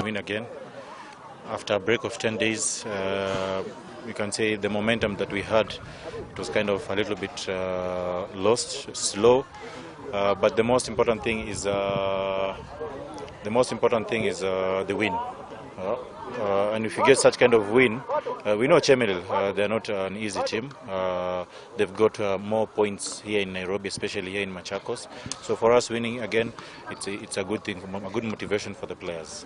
Win again after a break of 10 days. We can say the momentum that we had, it was kind of a little bit lost, slow. But the most important thing is the win. And if you get such kind of win, we know Chemilil, they're not an easy team. They've got more points here in Nairobi, especially here in Machakos. So for us, winning again, it's a good thing, a good motivation for the players.